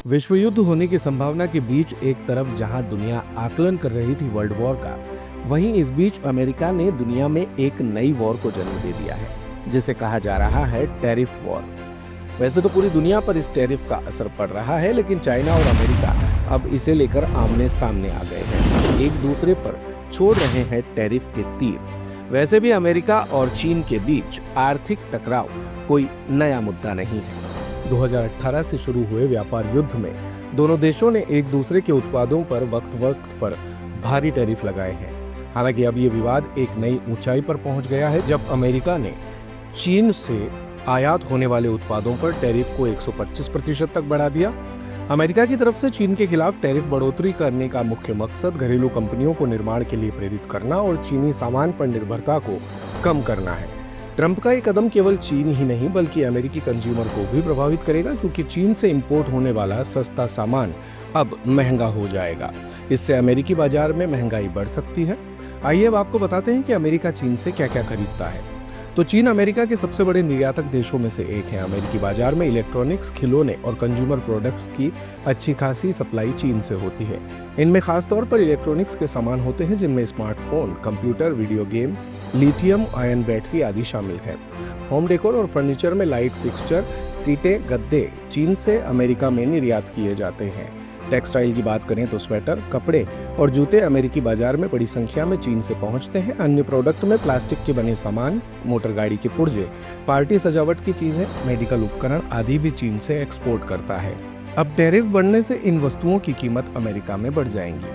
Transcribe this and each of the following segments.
विश्व युद्ध होने की संभावना के बीच एक तरफ जहां दुनिया आकलन कर रही थी वर्ल्ड वॉर का, वहीं इस बीच अमेरिका ने दुनिया में एक नई वॉर को जन्म दे दिया है, जिसे कहा जा रहा है टैरिफ वॉर। वैसे तो पूरी दुनिया पर इस टैरिफ का असर पड़ रहा है, लेकिन चाइना और अमेरिका अब इसे लेकर आमने सामने आ गए हैं, एक दूसरे पर छोड़ रहे हैं टैरिफ के तीर। वैसे भी अमेरिका और चीन के बीच आर्थिक टकराव कोई नया मुद्दा नहीं है। 2018 से शुरू हुए व्यापार युद्ध में दोनों देशों ने एक दूसरे के उत्पादों पर वक्त वक्त पर भारी टैरिफ लगाए हैं। हालांकि अब ये विवाद एक नई ऊंचाई पर पहुंच गया है, जब अमेरिका ने चीन से आयात होने वाले उत्पादों पर टैरिफ को 125% तक बढ़ा दिया। अमेरिका की तरफ से चीन के खिलाफ टैरिफ बढ़ोतरी करने का मुख्य मकसद घरेलू कंपनियों को निर्माण के लिए प्रेरित करना और चीनी सामान पर निर्भरता को कम करना है। ट्रंप का ये कदम केवल चीन ही नहीं बल्कि अमेरिकी कंज्यूमर को भी प्रभावित करेगा, क्योंकि चीन से इंपोर्ट होने वाला सस्ता सामान अब महंगा हो जाएगा। इससे अमेरिकी बाजार में महंगाई बढ़ सकती है। आइए अब आपको बताते हैं कि अमेरिका चीन से क्या क्या खरीदता है। तो चीन अमेरिका के सबसे बड़े निर्यातक देशों में से एक है। अमेरिकी बाजार में इलेक्ट्रॉनिक्स, खिलौने और कंज्यूमर प्रोडक्ट्स की अच्छी खासी सप्लाई चीन से होती है। इनमें खासतौर पर इलेक्ट्रॉनिक्स के सामान होते हैं, जिनमें smartphone, computer, video game, lithium ion battery आदि शामिल है। होम डेकोर और फर्नीचर में लाइट फिक्सचर, सीटें, गद्दे चीन से अमेरिका में निर्यात किए जाते हैं। टेक्सटाइल की बात करें तो स्वेटर, कपड़े और जूते अमेरिकी बाजार में बड़ी संख्या में चीन से पहुंचते हैं। अन्य प्रोडक्ट में प्लास्टिक के बने सामान, मोटर गाड़ी के पुर्जे, पार्टी सजावट की चीजें, मेडिकल उपकरण आदि भी चीन से एक्सपोर्ट करता है। अब टैरिफ बढ़ने से इन वस्तुओं की कीमत अमेरिका में बढ़ जाएंगी।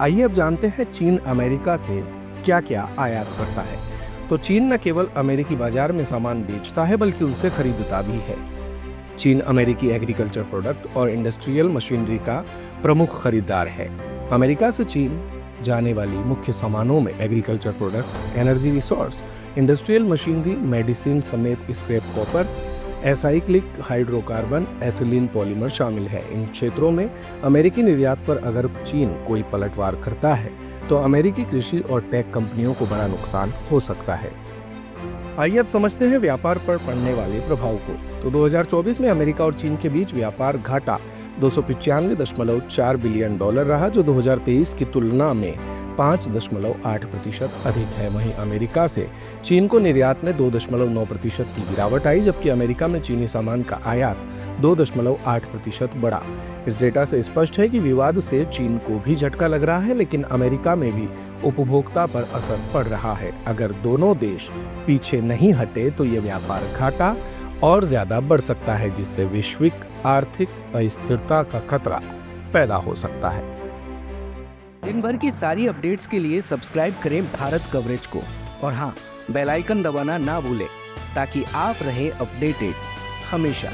आइए अब जानते हैं चीन अमेरिका से क्या क्या आयात करता है। तो चीन न केवल अमेरिकी बाजार में सामान बेचता है बल्कि उनसे खरीदता भी है। चीन अमेरिकी एग्रीकल्चर प्रोडक्ट और इंडस्ट्रियल मशीनरी का प्रमुख खरीदार है। अमेरिका से चीन जाने वाली मुख्य सामानों में agriculture product, energy resource, industrial machinery, medicine समेत scrap copper, acyclic hydrocarbon, ethylene polymer शामिल है। इन क्षेत्रों में अमेरिकी निर्यात पर अगर चीन कोई पलटवार करता है तो अमेरिकी कृषि और टेक कंपनियों को बड़ा नुकसान हो सकता है। आइए अब समझते हैं व्यापार पर पड़ने वाले प्रभाव को। तो 2024 में अमेरिका और चीन के बीच व्यापार घाटा $295.4 बिलियन रहा, जो 2023 की तुलना में 5.8% अधिक है। वहीं अमेरिका से चीन को निर्यात में 2.9% की गिरावट आई, जबकि अमेरिका में चीनी सामान का आयात 2.8% बढ़ा। इस डेटा से स्पष्ट है कि विवाद से चीन को भी झटका लग रहा है, लेकिन अमेरिका में भी उपभोक्ता पर असर पड़ रहा है। अगर दोनों देश पीछे नहीं हटे तो ये व्यापार घाटा और ज्यादा बढ़ सकता है, जिससे वैश्विक आर्थिक अस्थिरता का खतरा पैदा हो सकता है। दिन भर की सारी अपडेट्स के लिए सब्सक्राइब करें भारत कवरेज को और हाँ, बेल आइकन दबाना ना भूलें ताकि आप रहे अपडेटेड हमेशा।